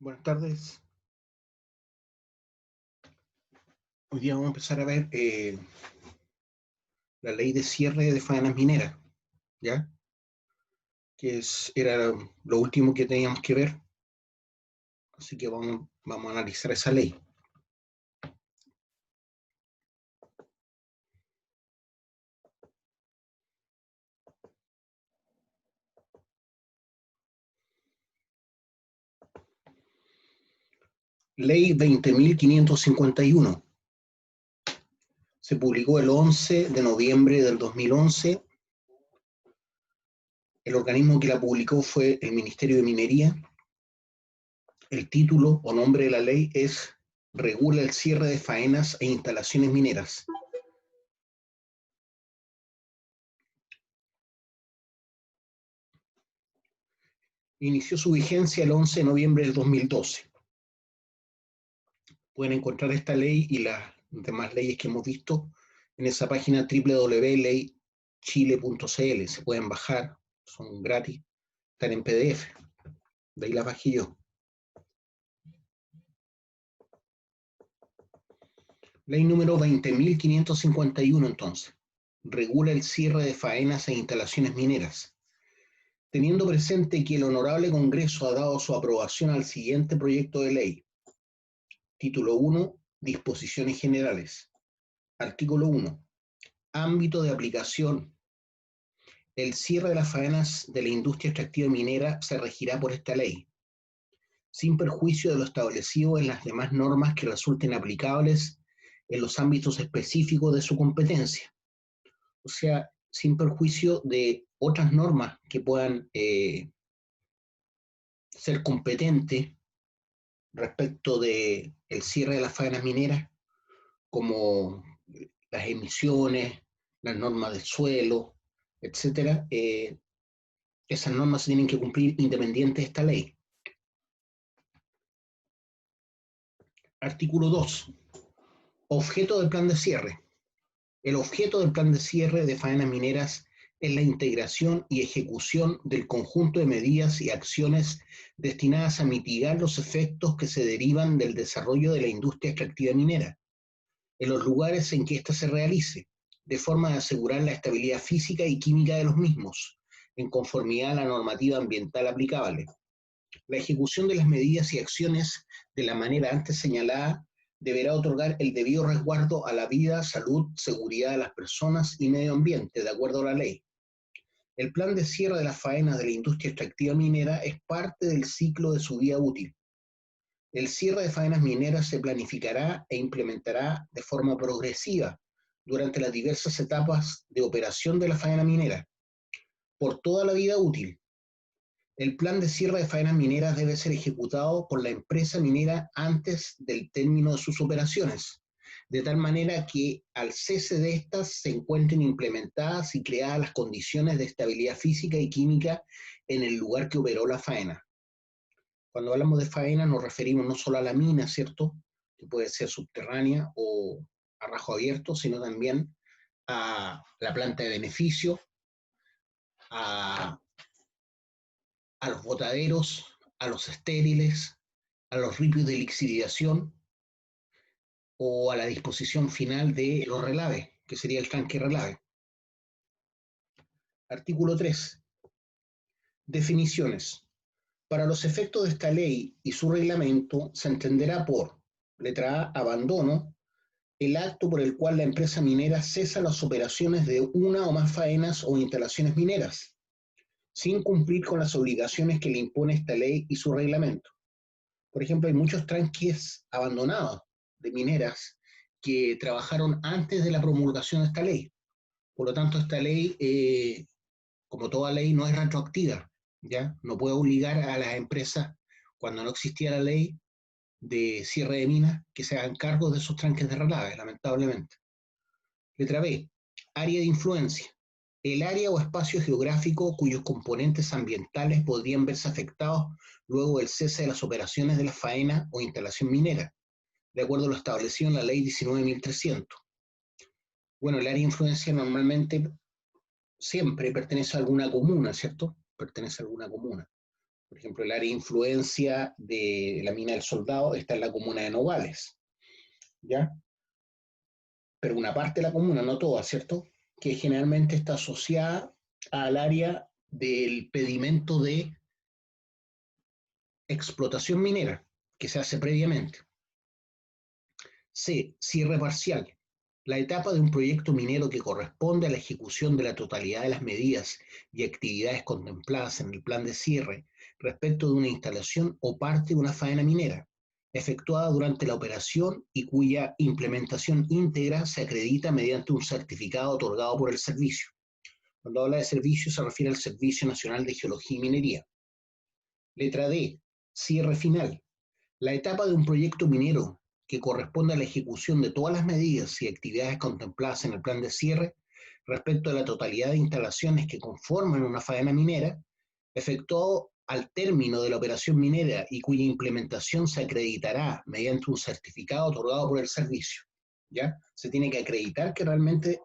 Buenas tardes. Hoy día vamos a empezar a ver la ley de cierre de faenas mineras, ¿ya? Era lo último que teníamos que ver, así que vamos a analizar esa ley. Ley 20.551. Se publicó el 11 de noviembre del 2011. El organismo que la publicó fue el Ministerio de Minería. El título o nombre de la ley es Regula el cierre de faenas e instalaciones mineras. Inició su vigencia el 11 de noviembre del 2012. Pueden encontrar esta ley y las demás leyes que hemos visto en esa página www.leychile.cl. Se pueden bajar, son gratis, están en PDF. De ahí las bajé yo. Ley número 20.551, entonces. Regula el cierre de faenas e instalaciones mineras. Teniendo presente que el Honorable Congreso ha dado su aprobación al siguiente proyecto de ley. Título 1. Disposiciones generales. Artículo 1. Ámbito de aplicación. El cierre de las faenas de la industria extractiva minera se regirá por esta ley, sin perjuicio de lo establecido en las demás normas que resulten aplicables en los ámbitos específicos de su competencia. O sea, sin perjuicio de otras normas que puedan ser competentes respecto del cierre de las faenas mineras, como las emisiones, las normas del suelo, etcétera. Esas normas se tienen que cumplir independiente de esta ley. Artículo 2. Objeto del plan de cierre. El objeto del plan de cierre de faenas mineras es la integración y ejecución del conjunto de medidas y acciones destinadas a mitigar los efectos que se derivan del desarrollo de la industria extractiva minera, en los lugares en que ésta se realice, de forma de asegurar la estabilidad física y química de los mismos, en conformidad a la normativa ambiental aplicable. La ejecución de las medidas y acciones de la manera antes señalada deberá otorgar el debido resguardo a la vida, salud, seguridad de las personas y medio ambiente, de acuerdo a la ley. El plan de cierre de las faenas de la industria extractiva minera es parte del ciclo de su vida útil. El cierre de faenas mineras se planificará e implementará de forma progresiva durante las diversas etapas de operación de la faena minera, por toda la vida útil. El plan de cierre de faenas mineras debe ser ejecutado por la empresa minera antes del término de sus operaciones, de tal manera que al cese de estas se encuentren implementadas y creadas las condiciones de estabilidad física y química en el lugar que operó la faena. Cuando hablamos de faena nos referimos no solo a la mina, ¿cierto?, que puede ser subterránea o a rajo abierto, sino también a la planta de beneficio, a los botaderos, a los estériles, a los ripios de lixiviación o a la disposición final de los relaves, que sería el tanque relave. Artículo 3. Definiciones. Para los efectos de esta ley y su reglamento se entenderá por, letra A, abandono, el acto por el cual la empresa minera cesa las operaciones de una o más faenas o instalaciones mineras, sin cumplir con las obligaciones que le impone esta ley y su reglamento. Por ejemplo, hay muchos tranques abandonados de mineras que trabajaron antes de la promulgación de esta ley. Por lo tanto, esta ley, como toda ley, no es retroactiva, ¿ya? No puede obligar a las empresas, cuando no existía la ley de cierre de minas, que se hagan cargo de esos tranques de relave, lamentablemente. Letra B. Área de influencia. El área o espacio geográfico cuyos componentes ambientales podrían verse afectados luego del cese de las operaciones de la faena o instalación minera, de acuerdo a lo establecido en la ley 19.300. Bueno, el área de influencia normalmente siempre pertenece a alguna comuna, ¿cierto? Pertenece a alguna comuna. Por ejemplo, el área de influencia de la mina del Soldado está en la comuna de Nogales, ¿ya? Pero una parte de la comuna, no toda, ¿cierto? Que generalmente está asociada al área del pedimento de explotación minera que se hace previamente. C. Cierre parcial. La etapa de un proyecto minero que corresponde a la ejecución de la totalidad de las medidas y actividades contempladas en el plan de cierre respecto de una instalación o parte de una faena minera, efectuada durante la operación y cuya implementación íntegra se acredita mediante un certificado otorgado por el servicio. Cuando habla de servicio se refiere al Servicio Nacional de Geología y Minería. Letra D. Cierre final. La etapa de un proyecto minero que corresponde a la ejecución de todas las medidas y actividades contempladas en el plan de cierre respecto a la totalidad de instalaciones que conforman una faena minera, efectuado al término de la operación minera y cuya implementación se acreditará mediante un certificado otorgado por el servicio. ¿Ya? Se tiene que acreditar que realmente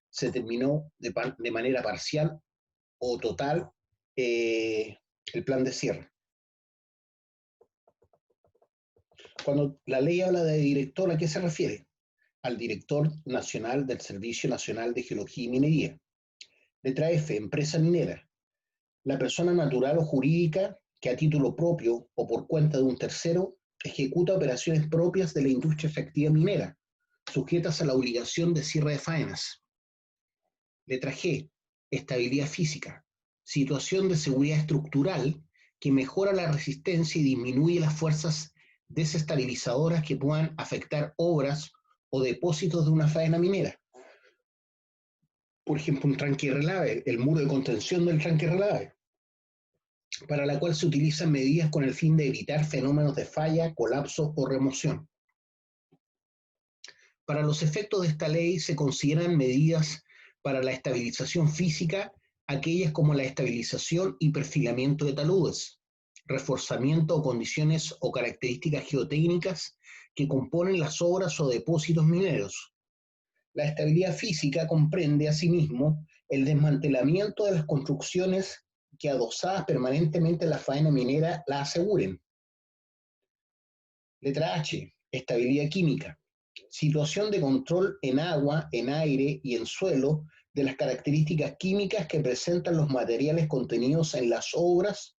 se terminó de manera parcial o total el plan de cierre. Cuando la ley habla de director, ¿a qué se refiere? Al director nacional del Servicio Nacional de Geología y Minería. Letra F, empresa minera. La persona natural o jurídica que a título propio o por cuenta de un tercero ejecuta operaciones propias de la industria extractiva minera, sujetas a la obligación de cierre de faenas. Letra G, estabilidad física. Situación de seguridad estructural que mejora la resistencia y disminuye las fuerzas desestabilizadoras que puedan afectar obras o depósitos de una faena minera. Por ejemplo, un tranque relave, el muro de contención del tranque relave, para la cual se utilizan medidas con el fin de evitar fenómenos de falla, colapso o remoción. Para los efectos de esta ley se consideran medidas para la estabilización física aquellas como la estabilización y perfilamiento de taludes, reforzamiento o condiciones o características geotécnicas que componen las obras o depósitos mineros. La estabilidad física comprende asimismo el desmantelamiento de las construcciones que adosadas permanentemente a la faena minera la aseguren. Letra H, estabilidad química. Situación de control en agua, en aire y en suelo de las características químicas que presentan los materiales contenidos en las obras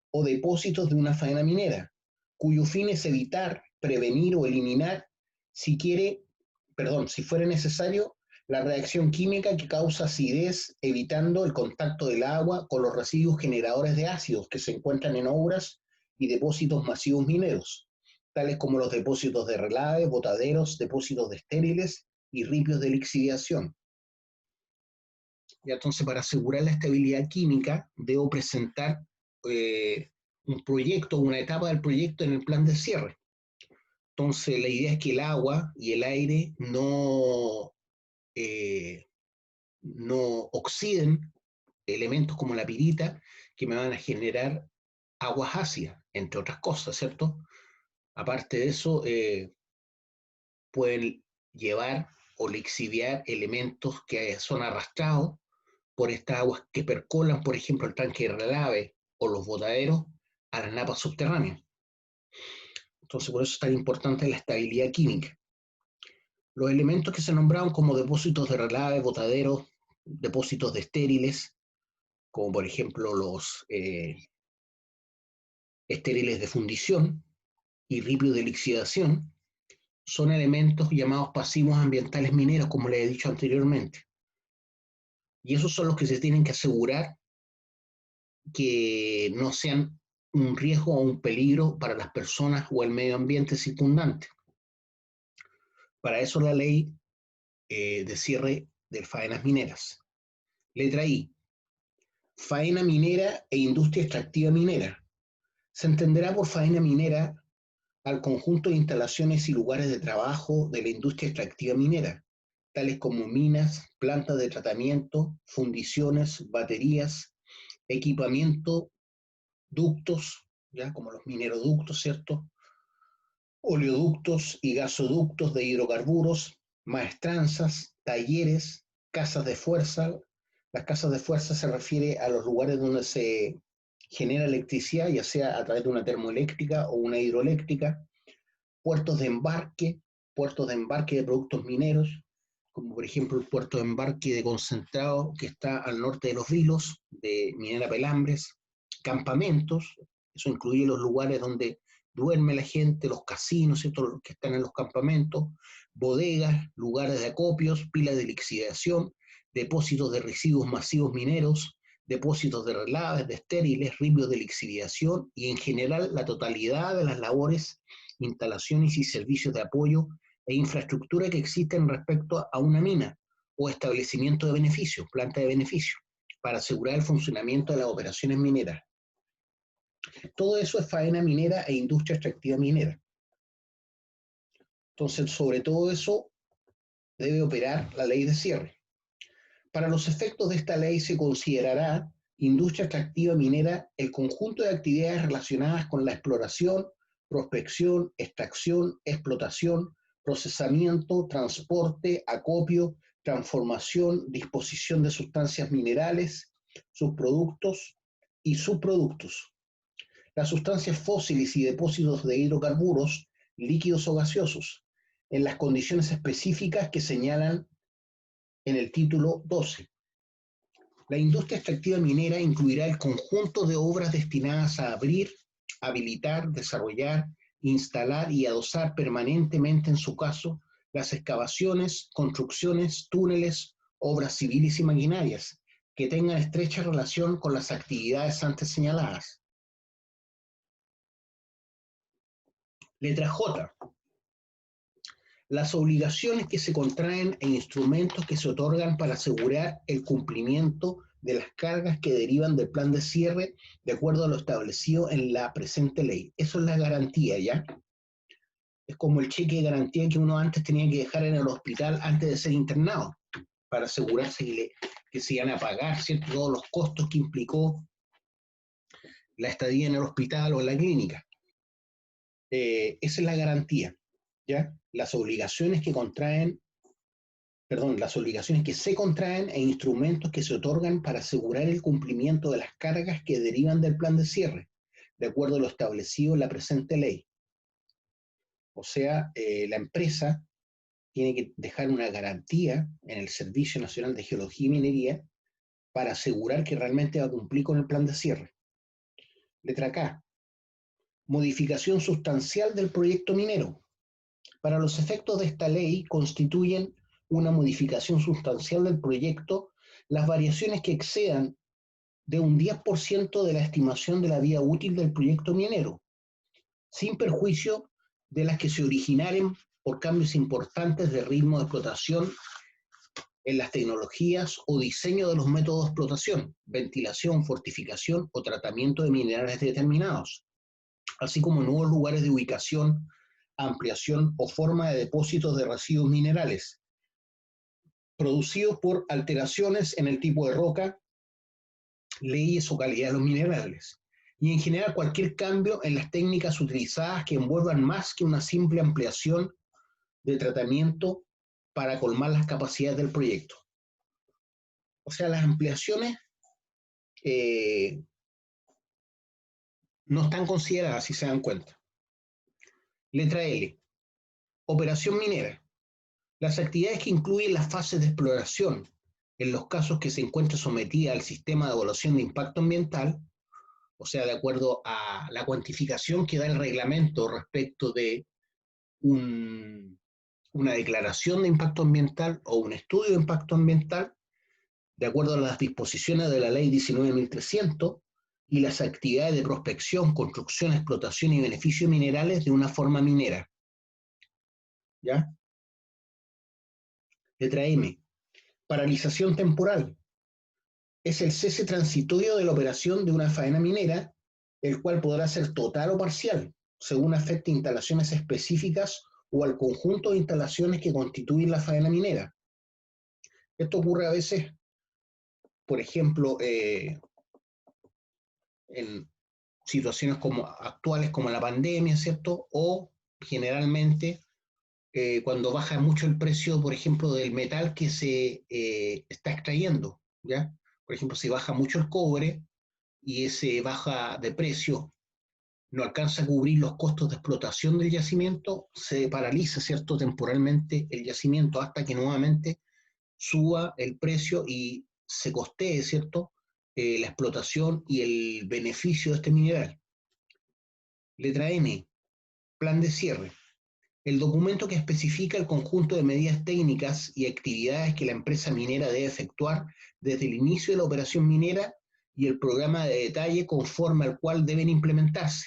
o depósitos de una faena minera, cuyo fin es evitar, prevenir o eliminar, si fuera necesario, la reacción química que causa acidez, evitando el contacto del agua con los residuos generadores de ácidos que se encuentran en obras y depósitos masivos mineros, tales como los depósitos de relave, botaderos, depósitos de estériles y ripios de lixiviación. Y entonces, para asegurar la estabilidad química, debo presentar un proyecto, una etapa del proyecto en el plan de cierre. Entonces, la idea es que el agua y el aire no oxiden elementos como la pirita que me van a generar aguas ácidas, entre otras cosas, ¿cierto? Aparte de eso, pueden llevar o lixiviar elementos que son arrastrados por estas aguas que percolan, por ejemplo, el tanque de relave o los botaderos a las napas subterráneas. Entonces, por eso es tan importante la estabilidad química. Los elementos que se nombraron como depósitos de relave, botaderos, depósitos de estériles, como por ejemplo los estériles de fundición y ripios de lixidación, son elementos llamados pasivos ambientales mineros, como les he dicho anteriormente. Y esos son los que se tienen que asegurar que no sean un riesgo o un peligro para las personas o el medio ambiente circundante. Para eso la ley de cierre de faenas mineras. Letra I. Faena minera e industria extractiva minera. Se entenderá por faena minera al conjunto de instalaciones y lugares de trabajo de la industria extractiva minera, tales como minas, plantas de tratamiento, fundiciones, baterías, equipamiento, ductos, ya como los mineroductos, ¿cierto? Oleoductos y gasoductos de hidrocarburos, maestranzas, talleres, casas de fuerza. Las casas de fuerza se refiere a los lugares donde se genera electricidad, ya sea a través de una termoeléctrica o una hidroeléctrica, puertos de embarque de productos mineros, como por ejemplo el puerto de embarque de concentrado que está al norte de Los Vilos, de Minera Pelambres, campamentos, eso incluye los lugares donde duerme la gente, los casinos, ¿cierto?, que están en los campamentos, bodegas, lugares de acopios, pilas de lixiviación, depósitos de residuos masivos mineros, depósitos de relaves, de estériles, ripios de lixiviación y en general la totalidad de las labores, instalaciones y servicios de apoyo e infraestructura que existen respecto a una mina o establecimiento de beneficio, planta de beneficio, para asegurar el funcionamiento de las operaciones mineras. Todo eso es faena minera e industria extractiva minera. Entonces, sobre todo eso debe operar la ley de cierre. Para los efectos de esta ley se considerará industria extractiva minera el conjunto de actividades relacionadas con la exploración, prospección, extracción, explotación, procesamiento, transporte, acopio, transformación, disposición de sustancias minerales, sus productos y subproductos. Las sustancias fósiles y depósitos de hidrocarburos, líquidos o gaseosos, en las condiciones específicas que señalan en el título 12. La industria extractiva minera incluirá el conjunto de obras destinadas a abrir, habilitar, desarrollar, instalar y adosar permanentemente, en su caso, las excavaciones, construcciones, túneles, obras civiles y maquinarias que tengan estrecha relación con las actividades antes señaladas. Letra J. Las obligaciones que se contraen e instrumentos que se otorgan para asegurar el cumplimiento de las cargas que derivan del plan de cierre de acuerdo a lo establecido en la presente ley. Eso es la garantía, ¿ya? Es como el cheque de garantía que uno antes tenía que dejar en el hospital antes de ser internado, para asegurarse que se iban a pagar, ¿cierto?, todos los costos que implicó la estadía en el hospital o en la clínica. Esa es la garantía, ¿ya? Las obligaciones que se contraen e instrumentos que se otorgan para asegurar el cumplimiento de las cargas que derivan del plan de cierre, de acuerdo a lo establecido en la presente ley. O sea, la empresa tiene que dejar una garantía en el Servicio Nacional de Geología y Minería para asegurar que realmente va a cumplir con el plan de cierre. Letra K. Modificación sustancial del proyecto minero. Para los efectos de esta ley constituyen una modificación sustancial del proyecto las variaciones que excedan de un 10% de la estimación de la vida útil del proyecto minero, sin perjuicio de las que se originaren por cambios importantes de ritmo de explotación en las tecnologías o diseño de los métodos de explotación, ventilación, fortificación o tratamiento de minerales determinados, así como nuevos lugares de ubicación, ampliación o forma de depósitos de residuos minerales, producidos por alteraciones en el tipo de roca, leyes o calidad de los minerales, y en general cualquier cambio en las técnicas utilizadas que envuelvan más que una simple ampliación de tratamiento para colmar las capacidades del proyecto. O sea, las ampliaciones no están consideradas, si se dan cuenta. Letra L. Operación minera. Las actividades que incluyen las fases de exploración, en los casos que se encuentre sometida al sistema de evaluación de impacto ambiental, o sea, de acuerdo a la cuantificación que da el reglamento respecto de una declaración de impacto ambiental o un estudio de impacto ambiental, de acuerdo a las disposiciones de la ley 19.300 y las actividades de prospección, construcción, explotación y beneficios minerales de una forma minera. ¿Ya? Letra M. Paralización temporal. Es el cese transitorio de la operación de una faena minera, el cual podrá ser total o parcial, según afecte instalaciones específicas o al conjunto de instalaciones que constituyen la faena minera. Esto ocurre a veces, por ejemplo, en situaciones actuales como la pandemia, ¿cierto? O generalmente cuando baja mucho el precio, por ejemplo, del metal que se está extrayendo, ¿ya? Por ejemplo, si baja mucho el cobre y ese baja de precio no alcanza a cubrir los costos de explotación del yacimiento, se paraliza, ¿cierto?, temporalmente el yacimiento hasta que nuevamente suba el precio y se costee, ¿cierto?, la explotación y el beneficio de este mineral. Letra M, plan de cierre. El documento que especifica el conjunto de medidas técnicas y actividades que la empresa minera debe efectuar desde el inicio de la operación minera y el programa de detalle conforme al cual deben implementarse,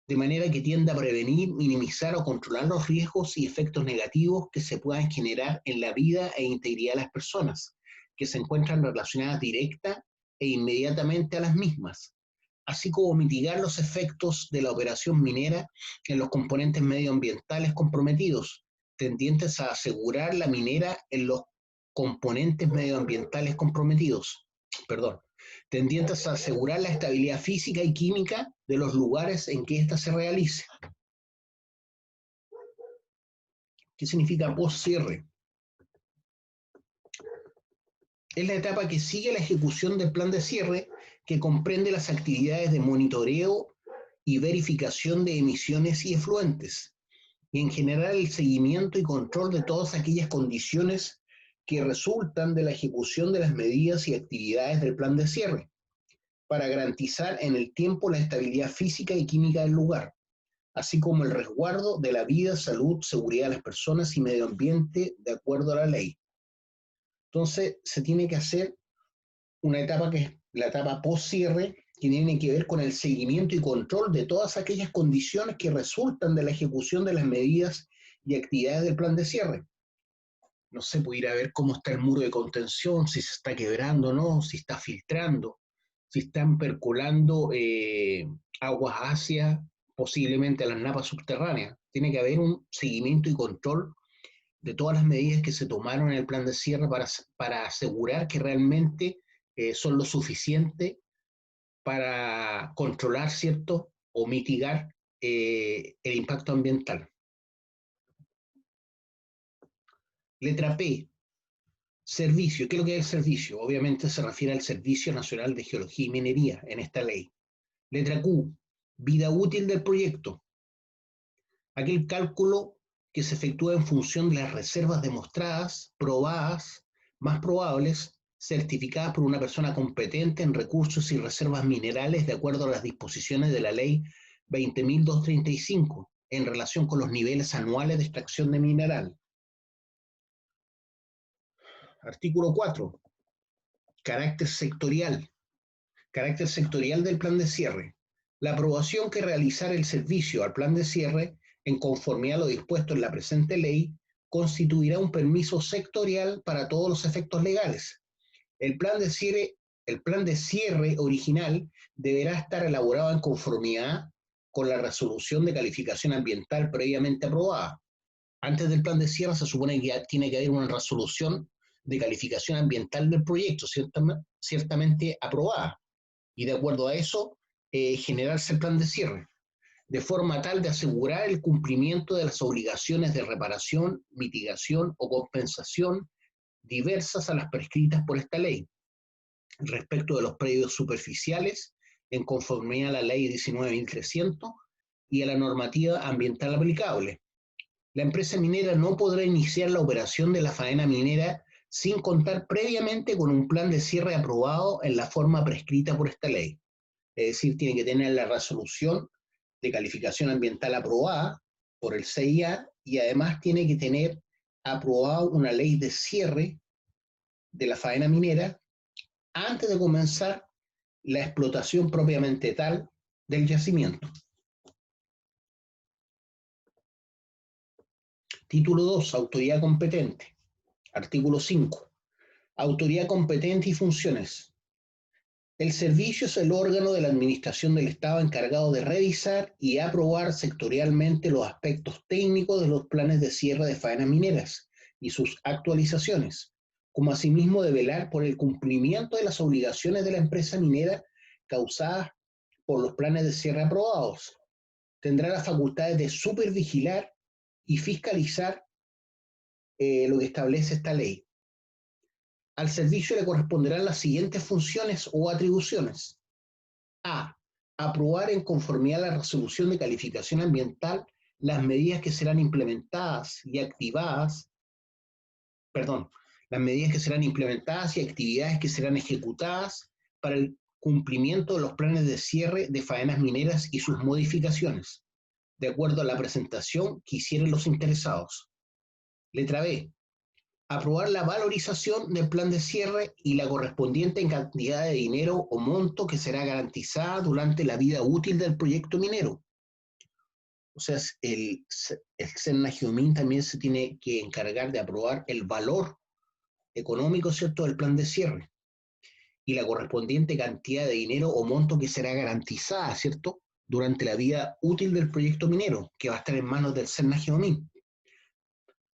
de manera que tienda a prevenir, minimizar o controlar los riesgos y efectos negativos que se puedan generar en la vida e integridad de las personas, que se encuentran relacionadas directa e inmediatamente a las mismas, así como mitigar los efectos de la operación minera en los componentes medioambientales comprometidos, tendientes a asegurar la minera en los componentes medioambientales comprometidos, perdón, tendientes a asegurar la estabilidad física y química de los lugares en que ésta se realice. ¿Qué significa post-cierre? Es la etapa que sigue la ejecución del plan de cierre, que comprende las actividades de monitoreo y verificación de emisiones y efluentes, y en general el seguimiento y control de todas aquellas condiciones que resultan de la ejecución de las medidas y actividades del plan de cierre, para garantizar en el tiempo la estabilidad física y química del lugar, así como el resguardo de la vida, salud, seguridad de las personas y medio ambiente de acuerdo a la ley. Entonces, se tiene que hacer una etapa que es la etapa post-cierre, que tiene que ver con el seguimiento y control de todas aquellas condiciones que resultan de la ejecución de las medidas y actividades del plan de cierre. No sé, puede ir a ver cómo está el muro de contención, si se está quebrando o no, si está filtrando, si están percolando aguas ácidas, posiblemente a las napas subterráneas. Tiene que haber un seguimiento y control de todas las medidas que se tomaron en el plan de cierre para asegurar que realmente son lo suficiente para controlar, ¿cierto?, o mitigar el impacto ambiental. Letra P, servicio. ¿Qué es lo que es el servicio? Obviamente se refiere al Servicio Nacional de Geología y Minería en esta ley. Letra Q, vida útil del proyecto. Aquel cálculo que se efectúa en función de las reservas demostradas, probadas, más probables, certificadas por una persona competente en recursos y reservas minerales de acuerdo a las disposiciones de la ley 20.235 en relación con los niveles anuales de extracción de mineral. Artículo 4. Carácter sectorial. Carácter sectorial del plan de cierre. La aprobación que realizar el servicio al plan de cierre, en conformidad a lo dispuesto en la presente ley, constituirá un permiso sectorial para todos los efectos legales. El plan de cierre original deberá estar elaborado en conformidad con la resolución de calificación ambiental previamente aprobada. Antes del plan de cierre se supone que ya tiene que haber una resolución de calificación ambiental del proyecto, ciertamente aprobada, y de acuerdo a eso generarse el plan de cierre, de forma tal de asegurar el cumplimiento de las obligaciones de reparación, mitigación o compensación diversas a las prescritas por esta ley, respecto de los predios superficiales, en conformidad a la ley 19.300 y a la normativa ambiental aplicable. La empresa minera no podrá iniciar la operación de la faena minera sin contar previamente con un plan de cierre aprobado en la forma prescrita por esta ley. Es decir, tiene que tener la resolución de calificación ambiental aprobada por el CIA y además tiene que tener aprobado una ley de cierre de la faena minera antes de comenzar la explotación propiamente tal del yacimiento. Título 2. Autoridad competente. Artículo 5. Autoridad competente y funciones. El servicio es el órgano de la administración del Estado encargado de revisar y aprobar sectorialmente los aspectos técnicos de los planes de cierre de faenas mineras y sus actualizaciones, como asimismo de velar por el cumplimiento de las obligaciones de la empresa minera causadas por los planes de cierre aprobados. Tendrá las facultades de supervigilar y fiscalizar lo que establece esta ley. Al servicio le corresponderán las siguientes funciones o atribuciones: A. Aprobar en conformidad a la resolución de calificación ambiental las medidas que serán implementadas y activadas, perdón, las medidas que serán implementadas y actividades que serán ejecutadas para el cumplimiento de los planes de cierre de faenas mineras y sus modificaciones, de acuerdo a la presentación que hicieron los interesados. Letra B. Aprobar la valorización del plan de cierre y la correspondiente en cantidad de dinero o monto que será garantizada durante la vida útil del proyecto minero. O sea, el SENAGEOMIN también se tiene que encargar de aprobar el valor económico, ¿cierto?, del plan de cierre y la correspondiente cantidad de dinero o monto que será garantizada, ¿cierto?, durante la vida útil del proyecto minero, que va a estar en manos del SENAGEOMIN,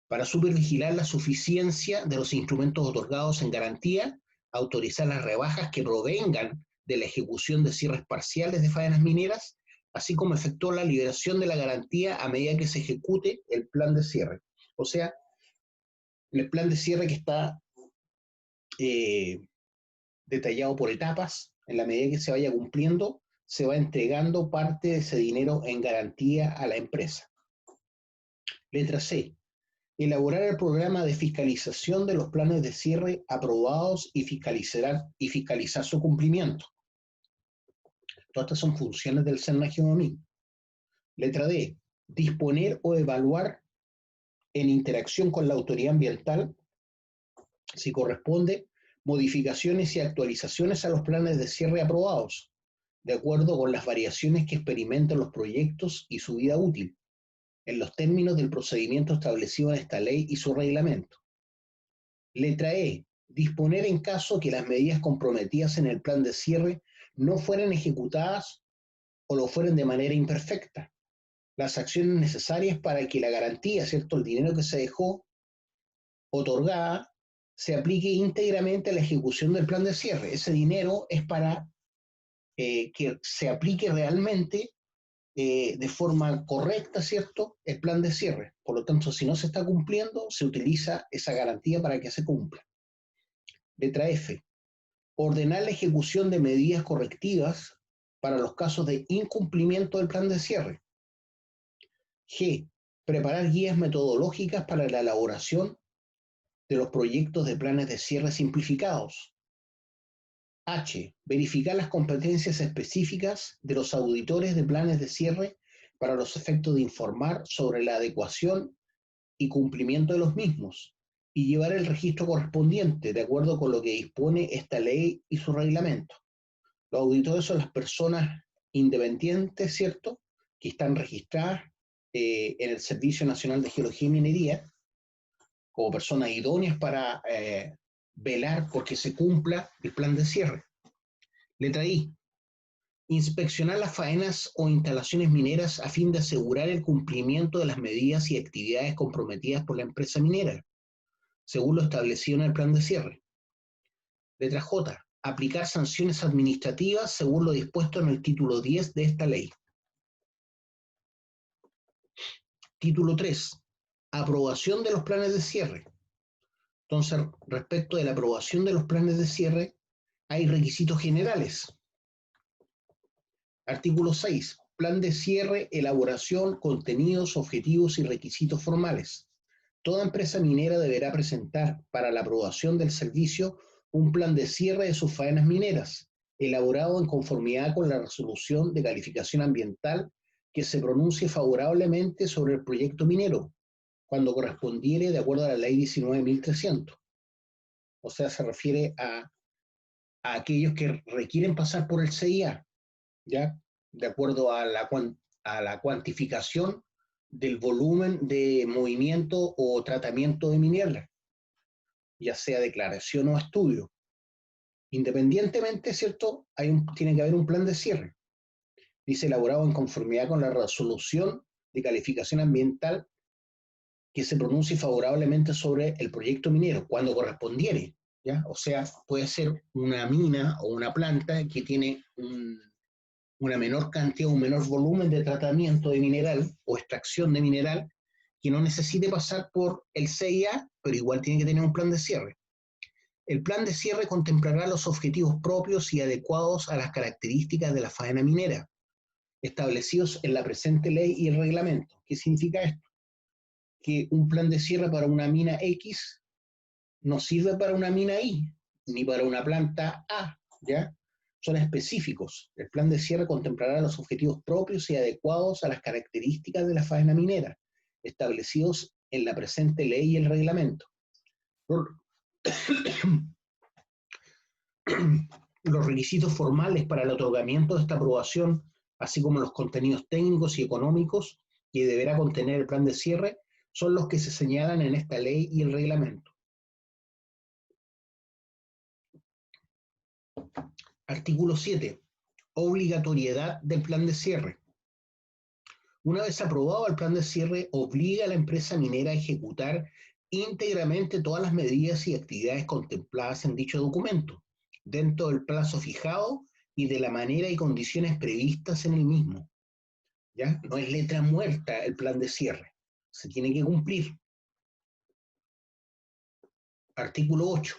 para supervigilar la suficiencia de los instrumentos otorgados en garantía, autorizar las rebajas que provengan de la ejecución de cierres parciales de faenas mineras, así como efectuar la liberación de la garantía a medida que se ejecute el plan de cierre. O sea, el plan de cierre que está detallado por etapas, en la medida que se vaya cumpliendo, se va entregando parte de ese dinero en garantía a la empresa. Letra C. Elaborar el programa de fiscalización de los planes de cierre aprobados y fiscalizar su cumplimiento. Todas estas son funciones del SENAGEOMIN. Letra D. Disponer o evaluar en interacción con la autoridad ambiental, si corresponde, modificaciones y actualizaciones a los planes de cierre aprobados, de acuerdo con las variaciones que experimentan los proyectos y su vida útil, en los términos del procedimiento establecido en esta ley y su reglamento. Letra E. Disponer en caso que las medidas comprometidas en el plan de cierre no fueran ejecutadas o lo fueran de manera imperfecta, las acciones necesarias para que la garantía, ¿cierto?, el dinero que se dejó otorgada, se aplique íntegramente a la ejecución del plan de cierre. Ese dinero es para que se aplique realmente de forma correcta, ¿cierto?, el plan de cierre. Por lo tanto, si no se está cumpliendo, se utiliza esa garantía para que se cumpla. Letra F. Ordenar la ejecución de medidas correctivas para los casos de incumplimiento del plan de cierre. G. Preparar guías metodológicas para la elaboración de los proyectos de planes de cierre simplificados. H. Verificar las competencias específicas de los auditores de planes de cierre para los efectos de informar sobre la adecuación y cumplimiento de los mismos y llevar el registro correspondiente de acuerdo con lo que dispone esta ley y su reglamento. Los auditores son las personas independientes, ¿cierto?, que están registradas en el Servicio Nacional de Geología y Minería como personas idóneas para velar porque se cumpla el plan de cierre. Letra I. Inspeccionar las faenas o instalaciones mineras a fin de asegurar el cumplimiento de las medidas y actividades comprometidas por la empresa minera, según lo establecido en el plan de cierre. Letra J. Aplicar sanciones administrativas según lo dispuesto en el título 10 de esta ley. Título 3. Aprobación de los planes de cierre. Entonces, respecto de la aprobación de los planes de cierre, hay requisitos generales. Artículo 6. Plan de cierre, elaboración, contenidos, objetivos y requisitos formales. Toda empresa minera deberá presentar para la aprobación del servicio un plan de cierre de sus faenas mineras, elaborado en conformidad con la resolución de calificación ambiental que se pronuncie favorablemente sobre el proyecto minero, cuando correspondiere de acuerdo a la ley 19.300. O sea, se refiere a aquellos que requieren pasar por el CIA, ¿ya?, de acuerdo a la cuantificación del volumen de movimiento o tratamiento de mineral, ya sea declaración o estudio. Independientemente, ¿cierto?, tiene que haber un plan de cierre. Dice elaborado en conformidad con la resolución de calificación ambiental que se pronuncie favorablemente sobre el proyecto minero, cuando correspondiere, ¿ya? O sea, puede ser una mina o una planta que tiene una menor cantidad, un menor volumen de tratamiento de mineral o extracción de mineral que no necesite pasar por el CIA, pero igual tiene que tener un plan de cierre. El plan de cierre contemplará los objetivos propios y adecuados a las características de la faena minera, establecidos en la presente ley y el reglamento. ¿Qué significa esto? Que un plan de cierre para una mina X no sirve para una mina Y, ni para una planta A, ¿ya? Son específicos. El plan de cierre contemplará los objetivos propios y adecuados a las características de la faena minera, establecidos en la presente ley y el reglamento. Los requisitos formales para el otorgamiento de esta aprobación, así como los contenidos técnicos y económicos que deberá contener el plan de cierre, son los que se señalan en esta ley y el reglamento. Artículo 7. Obligatoriedad del plan de cierre. Una vez aprobado el plan de cierre, obliga a la empresa minera a ejecutar íntegramente todas las medidas y actividades contempladas en dicho documento, dentro del plazo fijado y de la manera y condiciones previstas en el mismo. ¿Ya? No es letra muerta el plan de cierre, se tiene que cumplir. Artículo 8.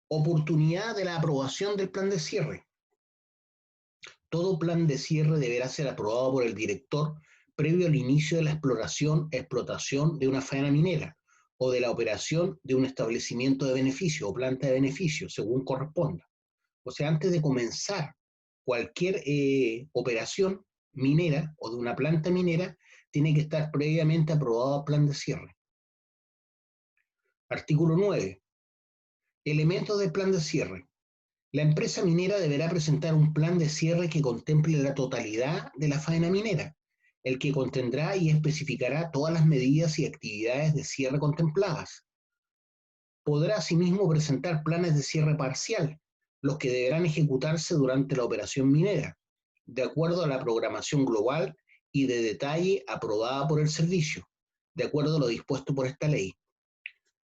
Oportunidad de la aprobación del plan de cierre. Todo plan de cierre deberá ser aprobado por el director previo al inicio de la explotación de una faena minera o de la operación de un establecimiento de beneficio o planta de beneficio, según corresponda. O sea, antes de comenzar cualquier operación minera o de una planta minera, tiene que estar previamente aprobado el plan de cierre. Artículo 9. Elementos del plan de cierre. La empresa minera deberá presentar un plan de cierre que contemple la totalidad de la faena minera, el que contendrá y especificará todas las medidas y actividades de cierre contempladas. Podrá asimismo presentar planes de cierre parcial, los que deberán ejecutarse durante la operación minera, de acuerdo a la programación global y de detalle aprobada por el servicio, de acuerdo a lo dispuesto por esta ley.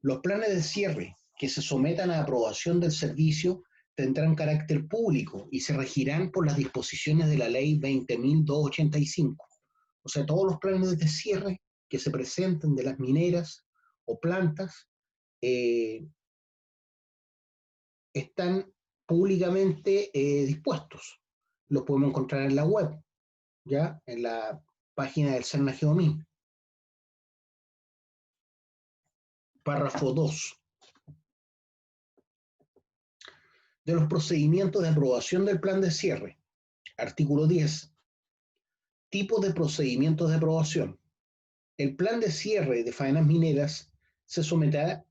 Los planes de cierre que se sometan a aprobación del servicio tendrán carácter público y se regirán por las disposiciones de la ley 20.285. O sea, todos los planes de cierre que se presenten de las mineras o plantas están públicamente dispuestos. Los podemos encontrar en la web, ¿ya? En la página del CERNA-GEOMIN. Párrafo 2. De los procedimientos de aprobación del plan de cierre. Artículo 10. Tipos de procedimientos de aprobación. El plan de cierre de faenas mineras se someterá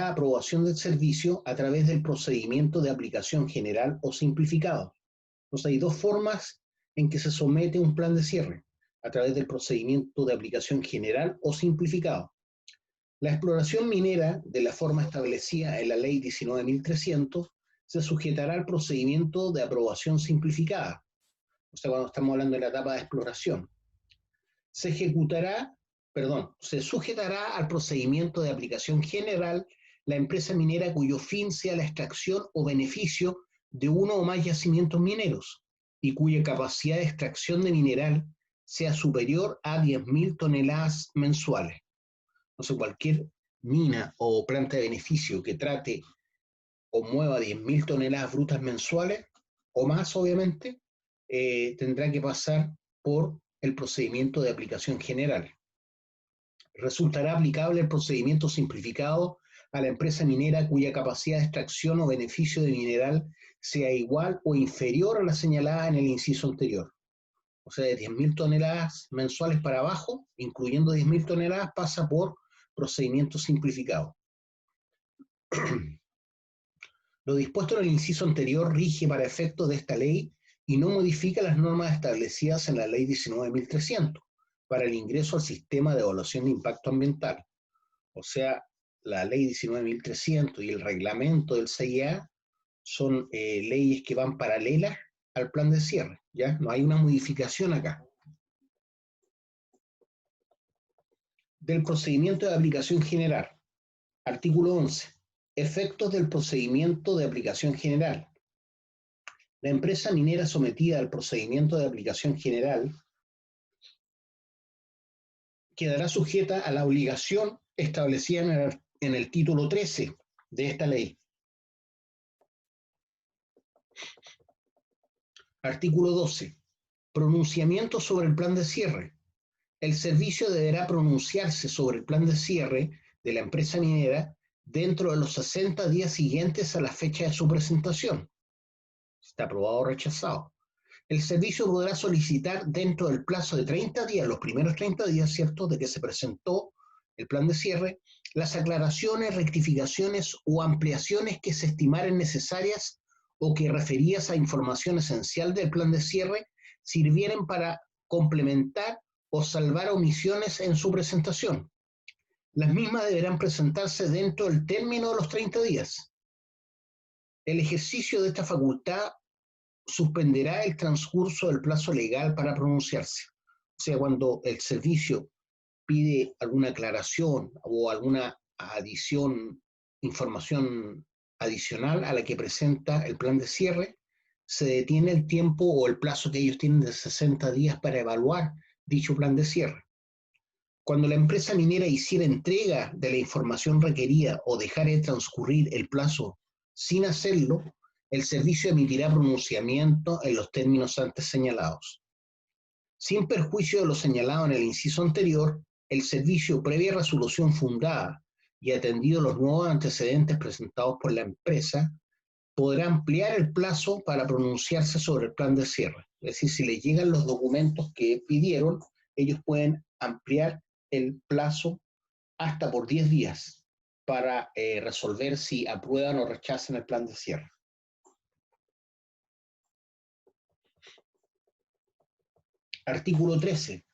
a aprobación del servicio a través del procedimiento de aplicación general o simplificado. Entonces hay dos formas en que se somete un plan de cierre, a través del procedimiento de aplicación general o simplificado. La exploración minera, de la forma establecida en la ley 19.300, se sujetará al procedimiento de aprobación simplificada, o sea, cuando estamos hablando de la etapa de exploración. Se sujetará al procedimiento de aplicación general la empresa minera cuyo fin sea la extracción o beneficio de uno o más yacimientos mineros y cuya capacidad de extracción de mineral sea superior a 10.000 toneladas mensuales. O sea, cualquier mina o planta de beneficio que trate o mueva 10.000 toneladas brutas mensuales, o más obviamente, tendrá que pasar por el procedimiento de aplicación general. Resultará aplicable el procedimiento simplificado a la empresa minera cuya capacidad de extracción o beneficio de mineral sea igual o inferior a la señalada en el inciso anterior. O sea, de 10.000 toneladas mensuales para abajo, incluyendo 10.000 toneladas, pasa por procedimiento simplificado. Lo dispuesto en el inciso anterior rige para efectos de esta ley y no modifica las normas establecidas en la ley 19.300 para el ingreso al sistema de evaluación de impacto ambiental. O sea, la ley 19.300 y el reglamento del CIA son leyes que van paralelas al plan de cierre, ¿ya? No hay una modificación acá. Del procedimiento de aplicación general. Artículo 11. Efectos del procedimiento de aplicación general. La empresa minera sometida al procedimiento de aplicación general quedará sujeta a la obligación establecida en el título 13 de esta ley, Artículo 12. Pronunciamiento sobre el plan de cierre. El servicio deberá pronunciarse sobre el plan de cierre de la empresa minera dentro de los 60 días siguientes a la fecha de su presentación. Está aprobado o rechazado. El servicio podrá solicitar dentro del plazo de 30 días, los primeros 30 días, ¿cierto?, de que se presentó el plan de cierre, las aclaraciones, rectificaciones o ampliaciones que se estimaren necesarias o que referidas a información esencial del plan de cierre sirvieren para complementar o salvar omisiones en su presentación. Las mismas deberán presentarse dentro del término de los 30 días. El ejercicio de esta facultad suspenderá el transcurso del plazo legal para pronunciarse. O sea, cuando el servicio pide alguna aclaración o alguna adición, información adicional a la que presenta el plan de cierre, se detiene el tiempo o el plazo que ellos tienen de 60 días para evaluar dicho plan de cierre. Cuando la empresa minera hiciera entrega de la información requerida o dejara de transcurrir el plazo sin hacerlo, el servicio emitirá pronunciamiento en los términos antes señalados. Sin perjuicio de lo señalado en el inciso anterior, el servicio, previa resolución fundada y atendido los nuevos antecedentes presentados por la empresa, podrá ampliar el plazo para pronunciarse sobre el plan de cierre. Es decir, si les llegan los documentos que pidieron, ellos pueden ampliar el plazo hasta por 10 días para resolver si aprueban o rechazan el plan de cierre. Artículo 13.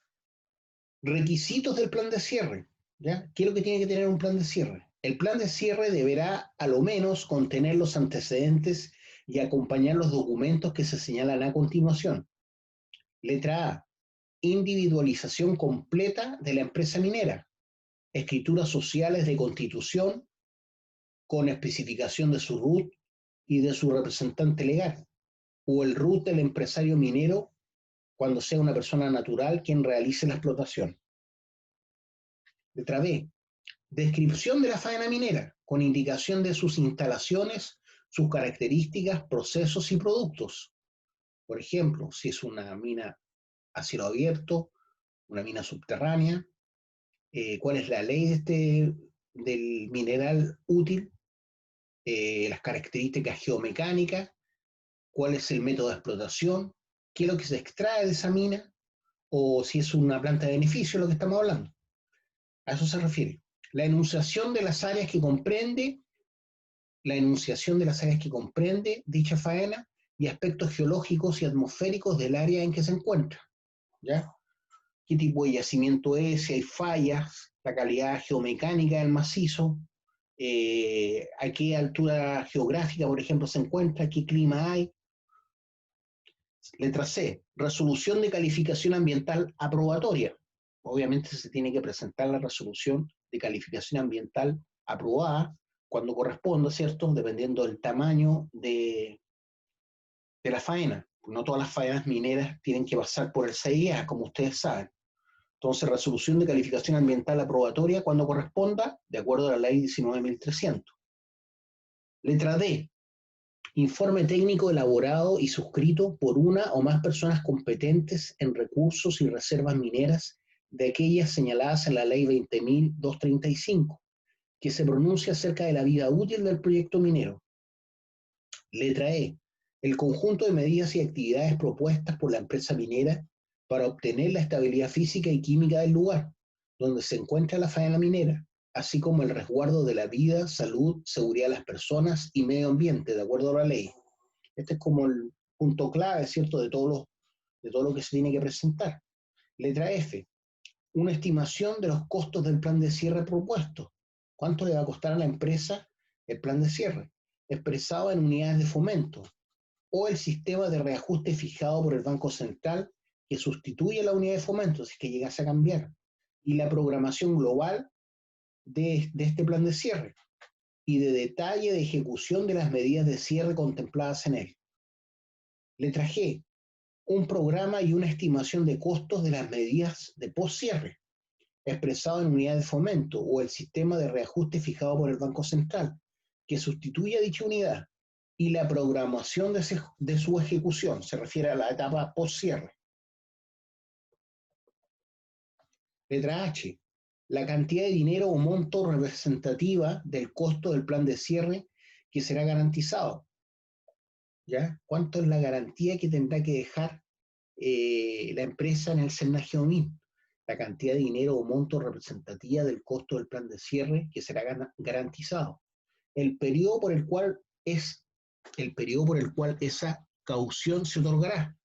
Requisitos del plan de cierre. ¿Ya? ¿Qué es lo que tiene que tener un plan de cierre? El plan de cierre deberá, a lo menos, contener los antecedentes y acompañar los documentos que se señalan a continuación. Letra A. Individualización completa de la empresa minera. Escrituras sociales de constitución con especificación de su RUT y de su representante legal, o el RUT del empresario minero cuando sea una persona natural quien realice la explotación. Letra B. Descripción de la faena minera, con indicación de sus instalaciones, sus características, procesos y productos. Por ejemplo, si es una mina a cielo abierto, una mina subterránea, cuál es la ley del mineral útil, las características geomecánicas, cuál es el método de explotación, qué es lo que se extrae de esa mina, o si es una planta de beneficio lo que estamos hablando. A eso se refiere. La enunciación de las áreas que comprende, dicha faena y aspectos geológicos y atmosféricos del área en que se encuentra. ¿Ya? ¿Qué tipo de yacimiento es? Si hay fallas, la calidad geomecánica del macizo, a qué altura geográfica, por ejemplo, se encuentra, qué clima hay. Letra C. Resolución de calificación ambiental aprobatoria. Obviamente se tiene que presentar la resolución de calificación ambiental aprobada cuando corresponda, ¿cierto? Dependiendo del tamaño de la faena. No todas las faenas mineras tienen que pasar por el CIA, como ustedes saben. Entonces, resolución de calificación ambiental aprobatoria cuando corresponda, de acuerdo a la ley 19.300. Letra D. Informe técnico elaborado y suscrito por una o más personas competentes en recursos y reservas mineras de aquellas señaladas en la ley 20.235, que se pronuncia acerca de la vida útil del proyecto minero. Letra E. El conjunto de medidas y actividades propuestas por la empresa minera para obtener la estabilidad física y química del lugar donde se encuentra la faena minera, así como el resguardo de la vida, salud, seguridad de las personas y medio ambiente, de acuerdo a la ley. Este es como el punto clave, ¿cierto?, de todo lo que se tiene que presentar. Letra F. Una estimación de los costos del plan de cierre propuesto. ¿Cuánto le va a costar a la empresa el plan de cierre? Expresado en unidades de fomento, o el sistema de reajuste fijado por el Banco Central que sustituye la unidad de fomento, si es que llegase a cambiar, y la programación global de este plan de cierre y de detalle de ejecución de las medidas de cierre contempladas en él. Letra G. Un programa y una estimación de costos de las medidas de post-cierre, expresado en unidad de fomento o el sistema de reajuste fijado por el Banco Central, que sustituye a dicha unidad y la programación de su ejecución. Se refiere a la etapa post-cierre. Letra H. La cantidad de dinero o monto representativa del costo del plan de cierre que será garantizado. ¿Ya? ¿Cuánto es la garantía que tendrá que dejar la empresa en el SERNAGEOMIN? La cantidad de dinero o monto representativa del costo del plan de cierre que será garantizado. El periodo por el cual esa caución se otorgará,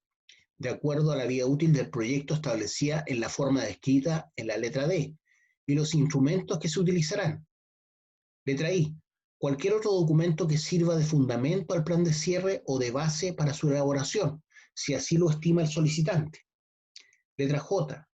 de acuerdo a la vida útil del proyecto establecida en la forma descrita en la letra D, y los instrumentos que se utilizarán. Letra I. Cualquier otro documento que sirva de fundamento al plan de cierre o de base para su elaboración, si así lo estima el solicitante. Letra J.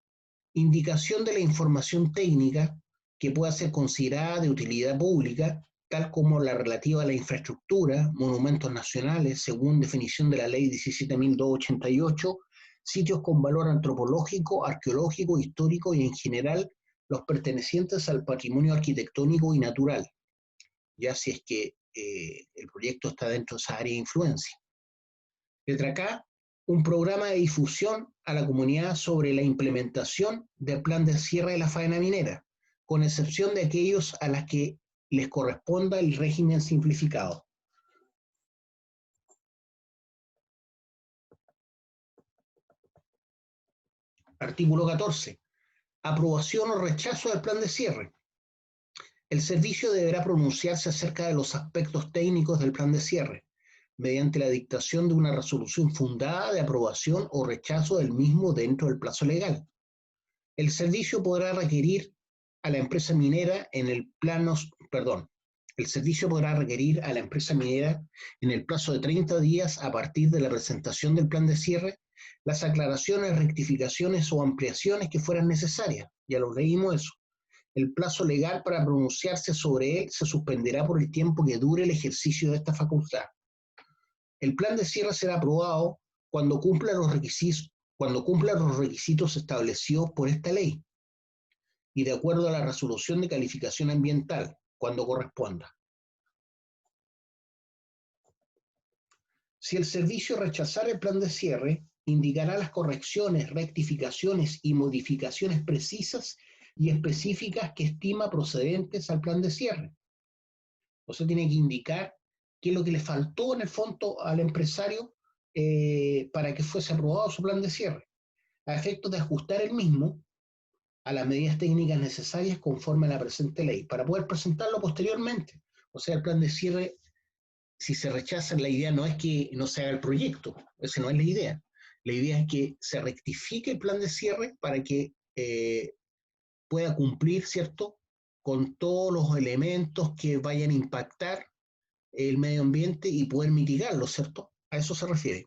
Indicación de la información técnica que pueda ser considerada de utilidad pública, tal como la relativa a la infraestructura, monumentos nacionales, según definición de la Ley 17.288, sitios con valor antropológico, arqueológico, histórico y en general los pertenecientes al patrimonio arquitectónico y natural, ya si es que el proyecto está dentro de esa área de influencia. Letra K, un programa de difusión a la comunidad sobre la implementación del plan de cierre de la faena minera, con excepción de aquellos a las que les corresponda el régimen simplificado. Artículo 14. Aprobación o rechazo del plan de cierre. El servicio deberá pronunciarse acerca de los aspectos técnicos del plan de cierre, mediante la dictación de una resolución fundada de aprobación o rechazo del mismo dentro del plazo legal. El servicio podrá requerir a la empresa minera en el plazo de 30 días a partir de la presentación del plan de cierre las aclaraciones, rectificaciones o ampliaciones que fueran necesarias. Ya lo leímos eso. El plazo legal para pronunciarse sobre él se suspenderá por el tiempo que dure el ejercicio de esta facultad. El plan de cierre será aprobado cuando cumpla los requisitos establecidos por esta ley y de acuerdo a la resolución de calificación ambiental, cuando corresponda. Si el servicio rechazara el plan de cierre, indicará las correcciones, rectificaciones y modificaciones precisas y específicas que estima procedentes al plan de cierre. O sea, tiene que indicar qué es lo que le faltó en el fondo al empresario para que fuese aprobado su plan de cierre, a efectos de ajustar el mismo a las medidas técnicas necesarias conforme a la presente ley, para poder presentarlo posteriormente. O sea, el plan de cierre, si se rechaza, la idea no es que no se haga el proyecto, esa no es la idea. La idea es que se rectifique el plan de cierre para que pueda cumplir, ¿cierto?, con todos los elementos que vayan a impactar el medio ambiente y poder mitigarlo, ¿cierto? A eso se refiere.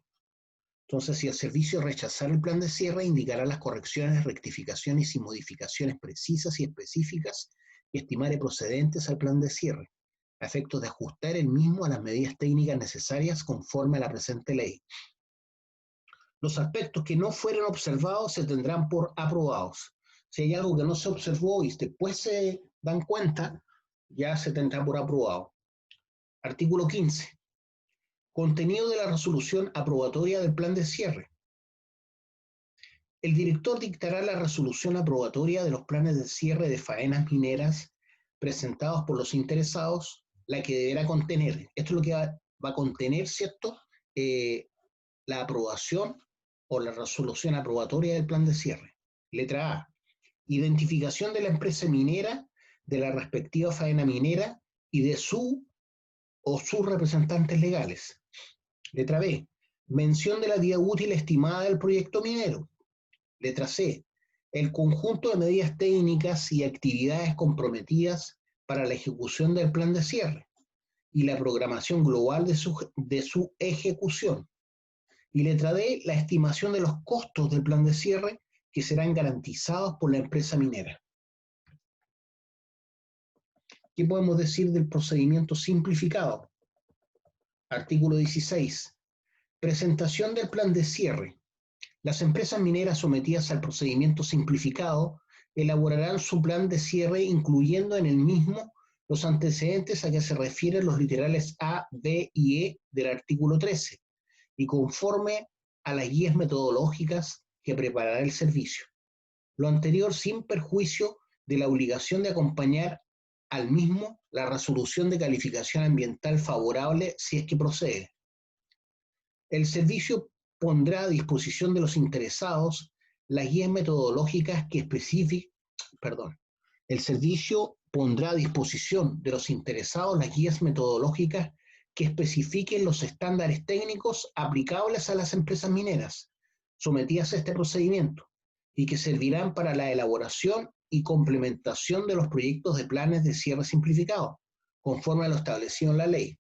Entonces, si el servicio rechazara el plan de cierre, indicará las correcciones, rectificaciones y modificaciones precisas y específicas que estimare procedentes al plan de cierre, a efectos de ajustar el mismo a las medidas técnicas necesarias conforme a la presente ley. Los aspectos que no fueron observados se tendrán por aprobados. Si hay algo que no se observó y después se dan cuenta, ya se tendrá por aprobado. Artículo 15. Contenido de la resolución aprobatoria del plan de cierre. El director dictará la resolución aprobatoria de los planes de cierre de faenas mineras presentados por los interesados, la que deberá contener. Esto es lo que va a contener, ¿cierto?, la aprobación o la resolución aprobatoria del plan de cierre. Letra A. Identificación de la empresa minera, de la respectiva faena minera y de su o sus representantes legales. Letra B. Mención de la vida útil estimada del proyecto minero. Letra C. El conjunto de medidas técnicas y actividades comprometidas para la ejecución del plan de cierre y la programación global de su ejecución. Y letra D. La estimación de los costos del plan de cierre que serán garantizados por la empresa minera. ¿Qué podemos decir del procedimiento simplificado? Artículo 16. Presentación del plan de cierre. Las empresas mineras sometidas al procedimiento simplificado elaborarán su plan de cierre incluyendo en el mismo los antecedentes a que se refieren los literales A, B y E del artículo 13 y conforme a las guías metodológicas que preparará el servicio. Lo anterior sin perjuicio de la obligación de acompañar al mismo la resolución de calificación ambiental favorable si es que procede. El servicio pondrá a disposición de los interesados las guías metodológicas que el servicio pondrá a disposición de los interesados las guías metodológicas que especifiquen los estándares técnicos aplicables a las empresas mineras sometidas a este procedimiento y que servirán para la elaboración y complementación de los proyectos de planes de cierre simplificado, conforme a lo establecido en la ley.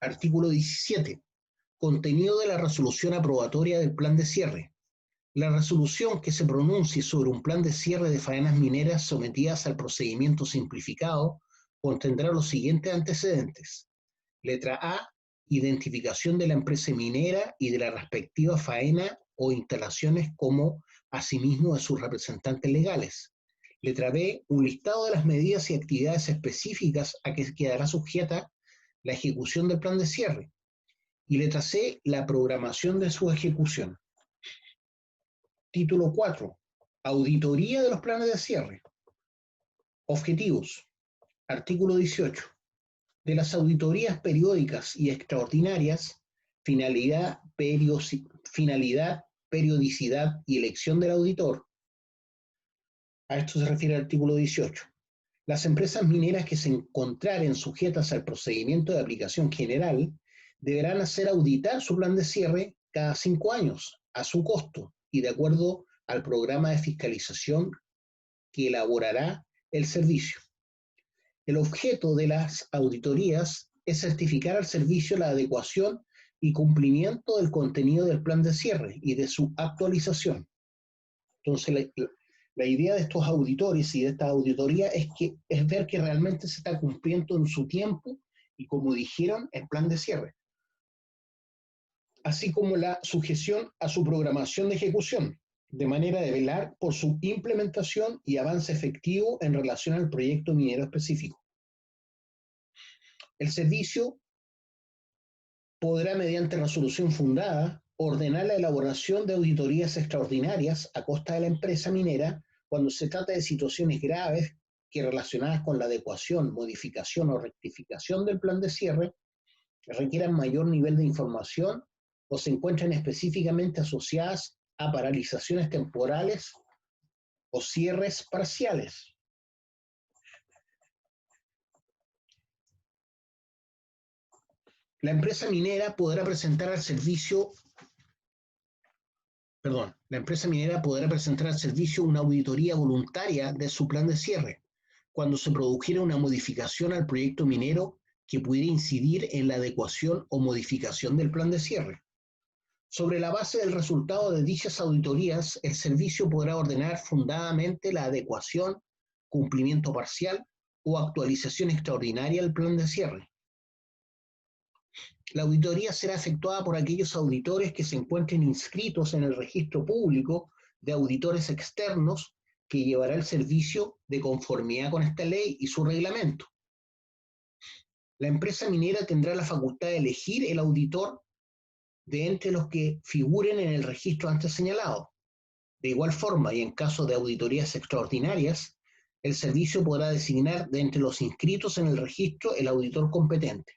Artículo 17. Contenido de la resolución aprobatoria del plan de cierre. La resolución que se pronuncie sobre un plan de cierre de faenas mineras sometidas al procedimiento simplificado contendrá los siguientes antecedentes. Letra A. Identificación de la empresa minera y de la respectiva faena o instalaciones como asimismo de sus representantes legales. Letra B. Un listado de las medidas y actividades específicas a que quedará sujeta la ejecución del plan de cierre. Y letra C. La programación de su ejecución. Título 4. Auditoría de los planes de cierre. Objetivos. Artículo 18. De las auditorías periódicas y extraordinarias, finalidad, periodicidad y elección del auditor. A esto se refiere el artículo 18. Las empresas mineras que se encontraren sujetas al procedimiento de aplicación general deberán hacer auditar su plan de cierre cada 5 años, a su costo y de acuerdo al programa de fiscalización que elaborará el servicio. El objeto de las auditorías es certificar al servicio la adecuación y cumplimiento del contenido del plan de cierre y de su actualización. Entonces, la idea de estos auditores y de esta auditoría es ver que realmente se está cumpliendo en su tiempo y, como dijeron, el plan de cierre, así como la sujeción a su programación de ejecución, de manera de velar por su implementación y avance efectivo en relación al proyecto minero específico. El servicio podrá, mediante resolución fundada, ordenar la elaboración de auditorías extraordinarias a costa de la empresa minera cuando se trata de situaciones graves que, relacionadas con la adecuación, modificación o rectificación del plan de cierre, requieran mayor nivel de información o se encuentren específicamente asociadas a paralizaciones temporales o cierres parciales. La empresa minera podrá presentar al servicio una auditoría voluntaria de su plan de cierre, cuando se produjera una modificación al proyecto minero que pudiera incidir en la adecuación o modificación del plan de cierre. Sobre la base del resultado de dichas auditorías, el servicio podrá ordenar fundadamente la adecuación, cumplimiento parcial o actualización extraordinaria al plan de cierre. La auditoría será efectuada por aquellos auditores que se encuentren inscritos en el registro público de auditores externos que llevará el servicio de conformidad con esta ley y su reglamento. La empresa minera tendrá la facultad de elegir el auditor de entre los que figuren en el registro antes señalado. De igual forma, y en caso de auditorías extraordinarias, el servicio podrá designar de entre los inscritos en el registro el auditor competente.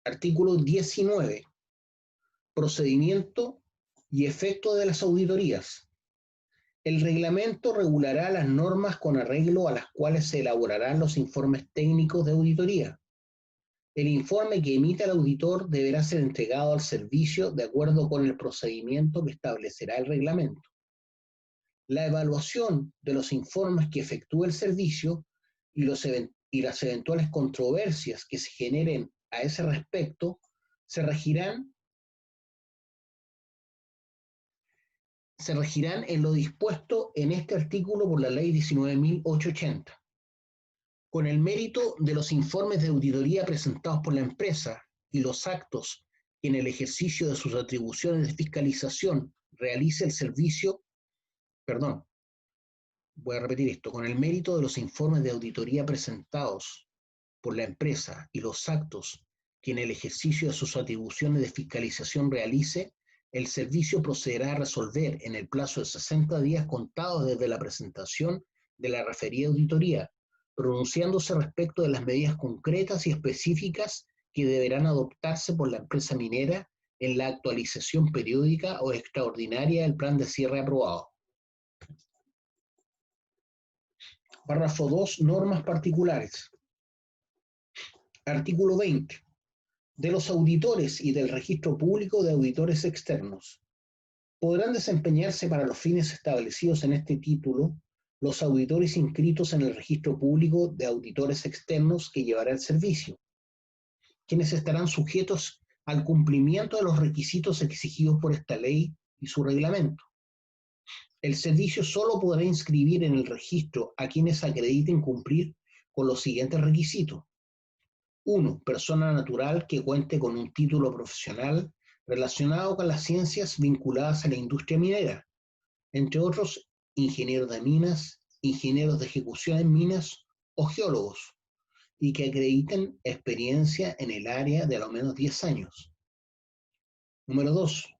Artículo 19. Procedimiento y efecto de las auditorías. El reglamento regulará las normas con arreglo a las cuales se elaborarán los informes técnicos de auditoría. El informe que emita el auditor deberá ser entregado al servicio de acuerdo con el procedimiento que establecerá el reglamento. La evaluación de los informes que efectúe el servicio y las eventuales controversias que se generen a ese respecto se regirán en lo dispuesto en este artículo por la Ley 19.880. Con el mérito de los informes de auditoría presentados por la empresa y los actos que en el ejercicio de sus atribuciones de fiscalización realice el servicio, voy a repetir esto, con el mérito de los informes de auditoría presentados por la empresa y los actos que en el ejercicio de sus atribuciones de fiscalización realice, el servicio procederá a resolver en el plazo de 60 días contados desde la presentación de la referida auditoría, pronunciándose respecto de las medidas concretas y específicas que deberán adoptarse por la empresa minera en la actualización periódica o extraordinaria del plan de cierre aprobado. Párrafo 2. Normas particulares. Artículo 20. De los auditores y del registro público de auditores externos. Podrán desempeñarse para los fines establecidos en este título los auditores inscritos en el registro público de auditores externos que llevará el servicio, quienes estarán sujetos al cumplimiento de los requisitos exigidos por esta ley y su reglamento. El servicio solo podrá inscribir en el registro a quienes acrediten cumplir con los siguientes requisitos. 1. Persona natural que cuente con un título profesional relacionado con las ciencias vinculadas a la industria minera, entre otros ingenieros de minas, ingenieros de ejecución en minas o geólogos, y que acrediten experiencia en el área de al menos 10 años. Número 2.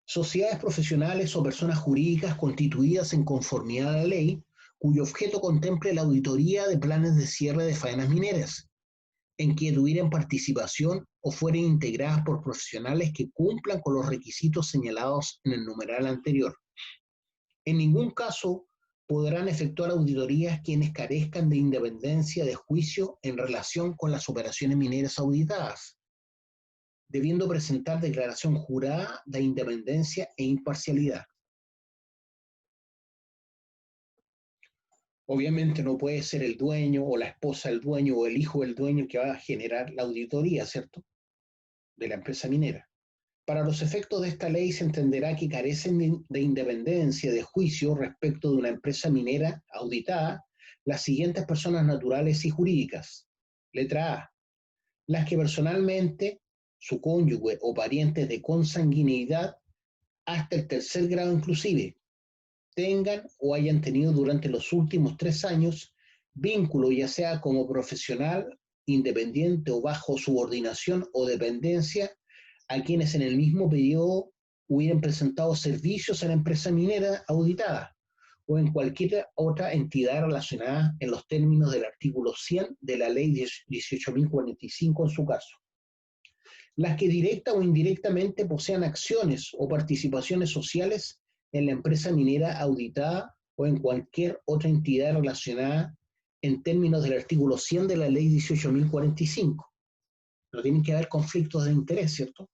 Sociedades profesionales o personas jurídicas constituidas en conformidad a la ley, cuyo objeto contemple la auditoría de planes de cierre de faenas mineras, en que tuvieran participación o fueren integradas por profesionales que cumplan con los requisitos señalados en el numeral anterior. En ningún caso podrán efectuar auditorías quienes carezcan de independencia de juicio en relación con las operaciones mineras auditadas, debiendo presentar declaración jurada de independencia e imparcialidad. Obviamente no puede ser el dueño o la esposa del dueño o el hijo del dueño el que va a generar la auditoría, ¿cierto?, de la empresa minera. Para los efectos de esta ley se entenderá que carecen de independencia de juicio respecto de una empresa minera auditada las siguientes personas naturales y jurídicas. Letra A. Las que personalmente, su cónyuge o parientes de consanguineidad hasta el tercer grado inclusive, tengan o hayan tenido durante los últimos 3 años vínculo ya sea como profesional, independiente o bajo subordinación o dependencia a quienes en el mismo periodo hubieran presentado servicios a la empresa minera auditada o en cualquier otra entidad relacionada en los términos del artículo 100 de la ley 18.045 en su caso. Las que directa o indirectamente posean acciones o participaciones sociales en la empresa minera auditada o en cualquier otra entidad relacionada en términos del artículo 100 de la ley 18.045. No tienen que haber conflictos de interés, ¿cierto?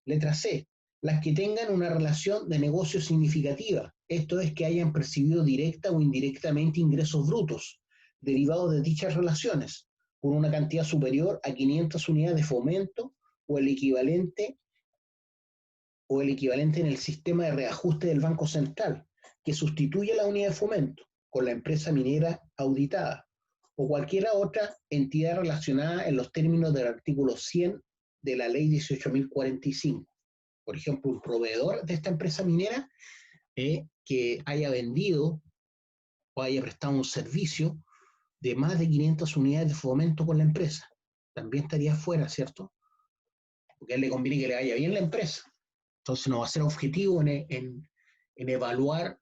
Letra C. Las que tengan una relación de negocio significativa, esto es que hayan percibido directa o indirectamente ingresos brutos derivados de dichas relaciones, por una cantidad superior a 500 unidades de fomento o el equivalente en el sistema de reajuste del Banco Central, que sustituye la unidad de fomento con la empresa minera auditada, o cualquier otra entidad relacionada en los términos del artículo 100 de la ley 18.045. Por ejemplo, un proveedor de esta empresa minera que haya vendido o haya prestado un servicio de más de 500 unidades de fomento con la empresa. También estaría fuera, ¿cierto? Porque a él le conviene que le vaya bien la empresa. Entonces no va a ser objetivo en evaluar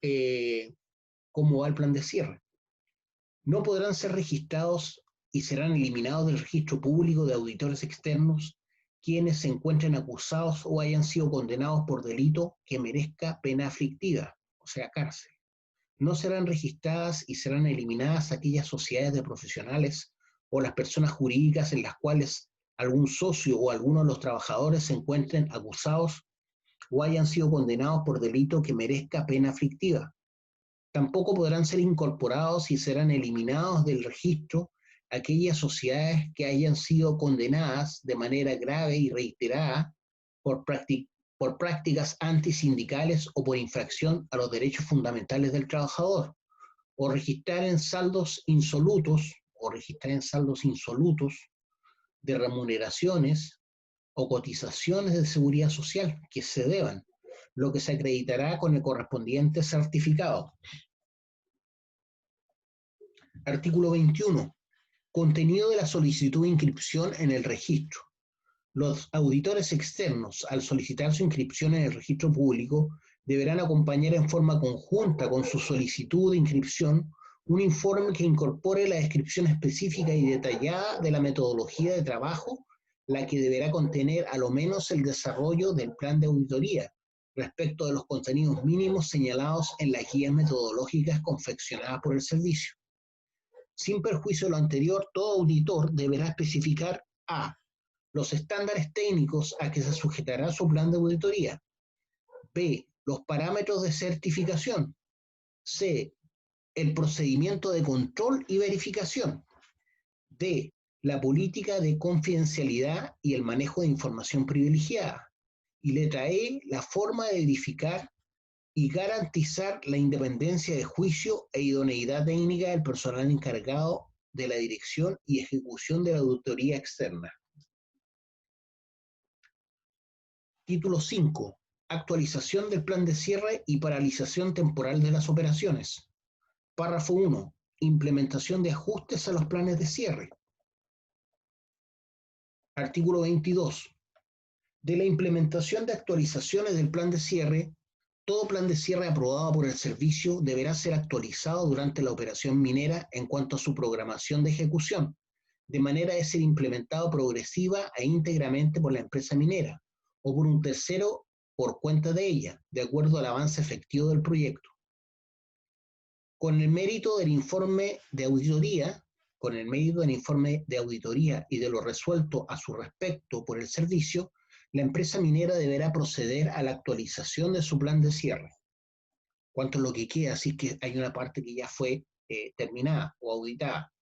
cómo va el plan de cierre. No podrán ser registrados y serán eliminados del registro público de auditores externos quienes se encuentren acusados o hayan sido condenados por delito que merezca pena aflictiva, o sea, cárcel. No serán registradas y serán eliminadas aquellas sociedades de profesionales o las personas jurídicas en las cuales algún socio o alguno de los trabajadores se encuentren acusados o hayan sido condenados por delito que merezca pena aflictiva. Tampoco podrán ser incorporados y serán eliminados del registro aquellas sociedades que hayan sido condenadas de manera grave y reiterada por prácticas antisindicales o por infracción a los derechos fundamentales del trabajador, o registrar en saldos insolutos de remuneraciones o cotizaciones de seguridad social que se deban, lo que se acreditará con el correspondiente certificado. Artículo 21. Contenido de la solicitud de inscripción en el registro. Los auditores externos, al solicitar su inscripción en el registro público, deberán acompañar en forma conjunta con su solicitud de inscripción un informe que incorpore la descripción específica y detallada de la metodología de trabajo, la que deberá contener a lo menos el desarrollo del plan de auditoría, respecto de los contenidos mínimos señalados en las guías metodológicas confeccionadas por el servicio. Sin perjuicio de lo anterior, todo auditor deberá especificar a. Los estándares técnicos a que se sujetará su plan de auditoría. B. Los parámetros de certificación. C. El procedimiento de control y verificación. D. La política de confidencialidad y el manejo de información privilegiada. Y letra E. La forma de verificar y garantizar la independencia de juicio e idoneidad técnica del personal encargado de la dirección y ejecución de la auditoría externa. Título 5. Actualización del plan de cierre y paralización temporal de las operaciones. Párrafo 1. Implementación de ajustes a los planes de cierre. Artículo 22. De la implementación de actualizaciones del plan de cierre, todo plan de cierre aprobado por el servicio deberá ser actualizado durante la operación minera en cuanto a su programación de ejecución, de manera de ser implementado progresiva e íntegramente por la empresa minera o por un tercero por cuenta de ella, de acuerdo al avance efectivo del proyecto. Con el mérito del informe de auditoría, y de lo resuelto a su respecto por el servicio, la empresa minera deberá proceder a la actualización de su plan de cierre. Cuanto a lo que queda, así que hay una parte que ya fue terminada o auditada.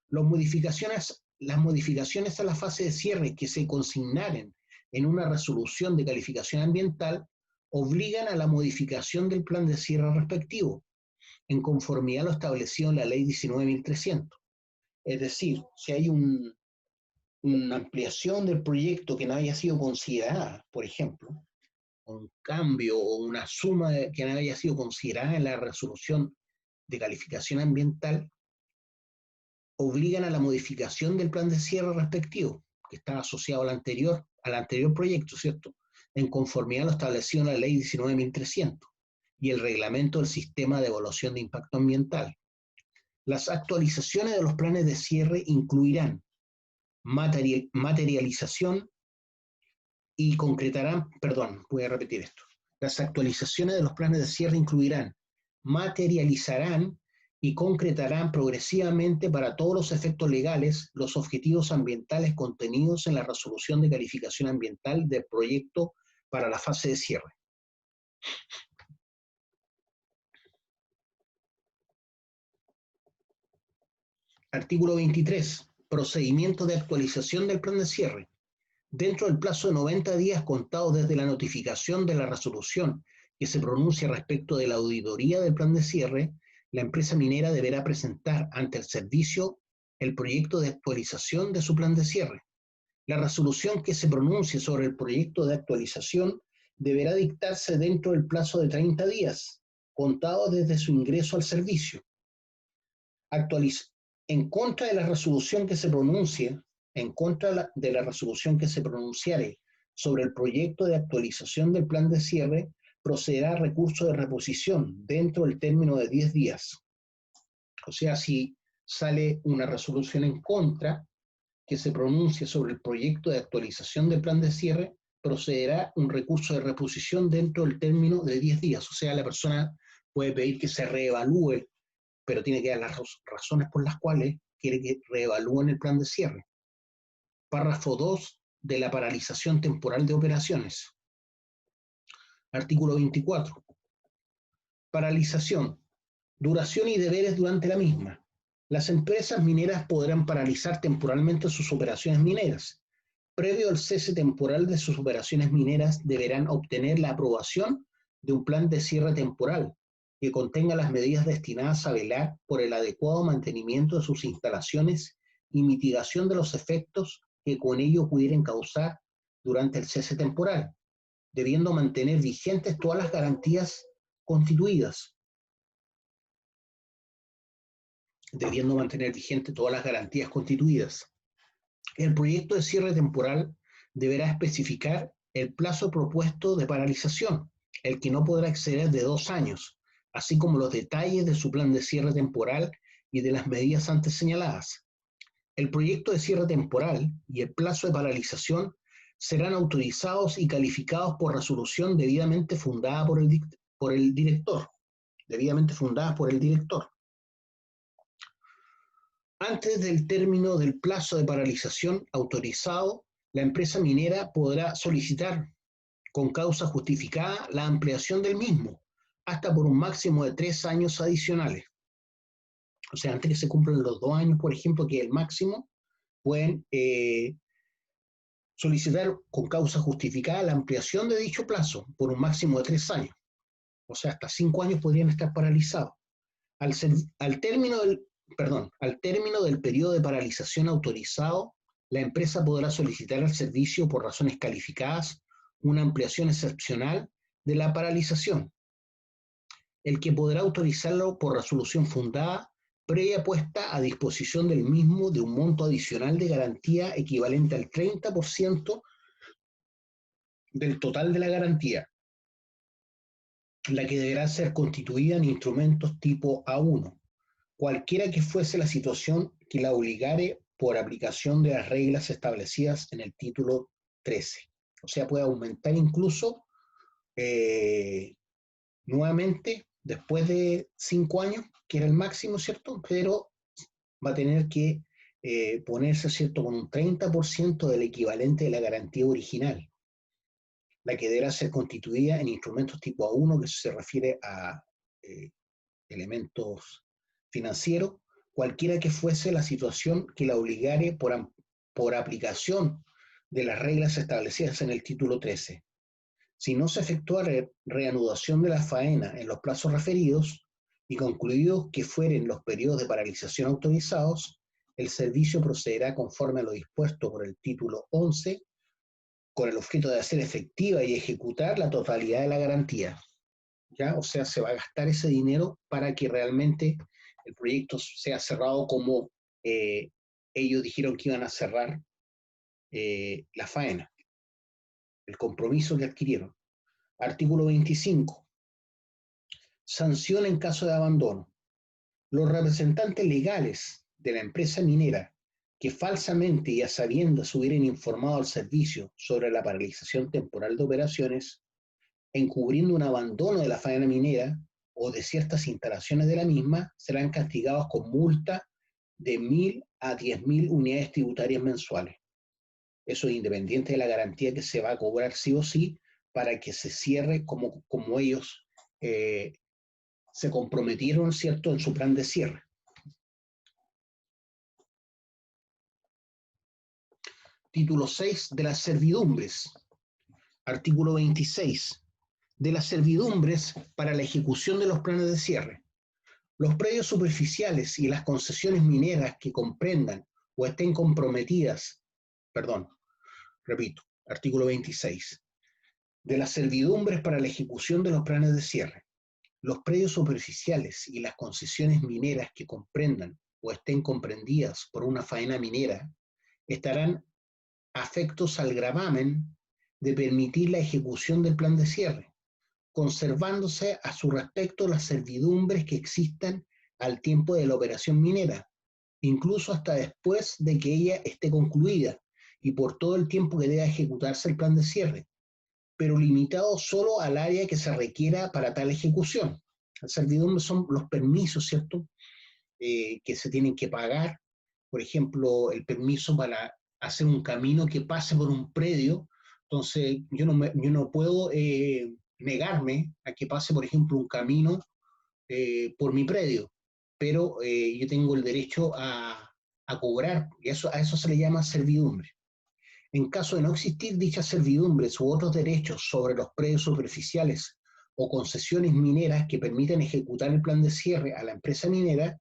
Las modificaciones a la fase de cierre que se consignaren en una resolución de calificación ambiental obligan a la modificación del plan de cierre respectivo, en conformidad a lo establecido en la Ley 19.300. Es decir, si hay una ampliación del proyecto que no haya sido considerada, por ejemplo, un cambio o una suma que no haya sido considerada en la resolución de calificación ambiental, obligan a la modificación del plan de cierre respectivo, que está asociado al anterior proyecto, ¿cierto? En conformidad a lo establecido en la Ley 19.300 y el reglamento del sistema de evaluación de impacto ambiental. Las actualizaciones de los planes de cierre incluirán materialización y concretarán, voy a repetir esto. Las actualizaciones de los planes de cierre incluirán, materializarán y concretarán progresivamente para todos los efectos legales los objetivos ambientales contenidos en la resolución de calificación ambiental del proyecto para la fase de cierre. Artículo 23. Procedimiento de actualización del plan de cierre. Dentro del plazo de 90 días contados desde la notificación de la resolución que se pronuncia respecto de la auditoría del plan de cierre, la empresa minera deberá presentar ante el servicio el proyecto de actualización de su plan de cierre. La resolución que se pronuncie sobre el proyecto de actualización deberá dictarse dentro del plazo de 30 días, contados desde su ingreso al servicio. En contra de la resolución que se pronuncie, en contra de la resolución que se pronunciare sobre el proyecto de actualización del plan de cierre, procederá a recurso de reposición dentro del término de 10 días. O sea, si sale una resolución en contra que se pronuncie sobre el proyecto de actualización del plan de cierre, procederá un recurso de reposición dentro del término de 10 días. O sea, la persona puede pedir que se reevalúe, pero tiene que dar las razones por las cuales quiere que reevalúen el plan de cierre. Párrafo 2 de la paralización temporal de operaciones. Artículo 24. Paralización. Duración y deberes durante la misma. Las empresas mineras podrán paralizar temporalmente sus operaciones mineras. Previo al cese temporal de sus operaciones mineras, deberán obtener la aprobación de un plan de cierre temporal que contenga las medidas destinadas a velar por el adecuado mantenimiento de sus instalaciones y mitigación de los efectos que con ello pudieran causar durante el cese temporal, debiendo mantener vigentes todas las garantías constituidas. debiendo mantener vigente todas las garantías constituidas. El proyecto de cierre temporal deberá especificar el plazo propuesto de paralización, el que no podrá exceder de 2 años, así como los detalles de su plan de cierre temporal y de las medidas antes señaladas. El proyecto de cierre temporal y el plazo de paralización serán autorizados y calificados por resolución debidamente fundada por el director. Debidamente fundadas por el director. Antes del término del plazo de paralización autorizado, la empresa minera podrá solicitar con causa justificada la ampliación del mismo, hasta por un máximo de 3 años adicionales. O sea, antes que se cumplan los 2 años, por ejemplo, que es el máximo, pueden solicitar con causa justificada la ampliación de dicho plazo por un máximo de 3 años. O sea, hasta 5 años podrían estar paralizados. Al término del periodo de paralización autorizado, la empresa podrá solicitar al servicio por razones calificadas una ampliación excepcional de la paralización, el que podrá autorizarlo por resolución fundada previa puesta a disposición del mismo de un monto adicional de garantía equivalente al 30% del total de la garantía, la que deberá ser constituida en instrumentos tipo A1, cualquiera que fuese la situación que la obligare por aplicación de las reglas establecidas en el título 13. O sea, puede aumentar incluso nuevamente después de 5 años, que era el máximo, ¿cierto? Pero va a tener que ponerse, ¿cierto?, con un 30% del equivalente de la garantía original, la que deberá ser constituida en instrumentos tipo A1, que se refiere a elementos financieros, cualquiera que fuese la situación que la obligare por aplicación de las reglas establecidas en el título 13. Si no se efectúa reanudación de la faena en los plazos referidos y concluidos que fueren los periodos de paralización autorizados, el servicio procederá conforme a lo dispuesto por el título 11, con el objeto de hacer efectiva y ejecutar la totalidad de la garantía. ¿Ya? O sea, se va a gastar ese dinero para que realmente el proyecto sea cerrado como ellos dijeron que iban a cerrar la faena, el compromiso que adquirieron. Artículo 25. Sanción en caso de abandono. Los representantes legales de la empresa minera que falsamente y a sabiendas hubieran informado al servicio sobre la paralización temporal de operaciones, encubriendo un abandono de la faena minera o de ciertas instalaciones de la misma, serán castigados con multa de 1.000 a 10.000 unidades tributarias mensuales. Eso es independiente de la garantía que se va a cobrar sí o sí para que se cierre como ellos se comprometieron, ¿cierto?, en su plan de cierre. Título 6 de las servidumbres. Artículo 26. De las servidumbres para la ejecución de los planes de cierre. Los predios superficiales y las concesiones mineras que comprendan o estén comprometidas, artículo 26. De las servidumbres para la ejecución de los planes de cierre. Los predios superficiales y las concesiones mineras que comprendan o estén comprendidas por una faena minera estarán afectos al gravamen de permitir la ejecución del plan de cierre, conservándose a su respecto las servidumbres que existan al tiempo de la operación minera, incluso hasta después de que ella esté concluida y por todo el tiempo que deba ejecutarse el plan de cierre, pero limitado solo al área que se requiera para tal ejecución. Las servidumbres son los permisos, ¿cierto?, que se tienen que pagar. Por ejemplo, el permiso para hacer un camino que pase por un predio. Entonces, yo no puedo negarme a que pase, por ejemplo, un camino por mi predio, pero yo tengo el derecho a cobrar, y a eso se le llama servidumbre. En caso de no existir dichas servidumbres u otros derechos sobre los predios superficiales o concesiones mineras que permitan ejecutar el plan de cierre a la empresa minera,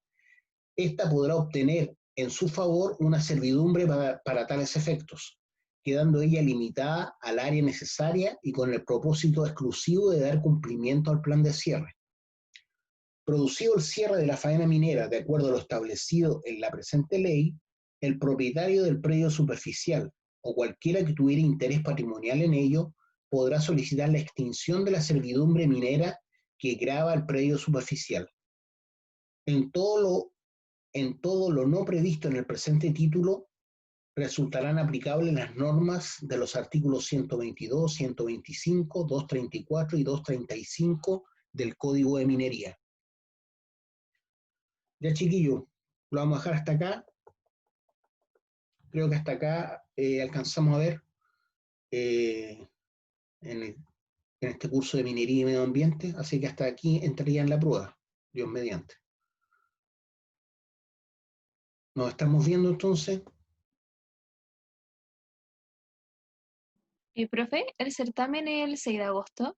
ésta podrá obtener en su favor una servidumbre para tales efectos, quedando ella limitada al área necesaria y con el propósito exclusivo de dar cumplimiento al plan de cierre. Producido el cierre de la faena minera de acuerdo a lo establecido en la presente ley, el propietario del predio superficial o cualquiera que tuviera interés patrimonial en ello podrá solicitar la extinción de la servidumbre minera que grava el predio superficial. En todo lo no previsto en el presente título resultarán aplicables las normas de los artículos 122, 125, 234 y 235 del Código de Minería. Ya, chiquillo, lo vamos a dejar hasta acá. Creo que hasta acá alcanzamos a ver eh, en, el, en este curso de minería y medio ambiente, así que hasta aquí entraría en la prueba, Dios mediante. Nos estamos viendo entonces. Profe, el certamen es el 6 de agosto.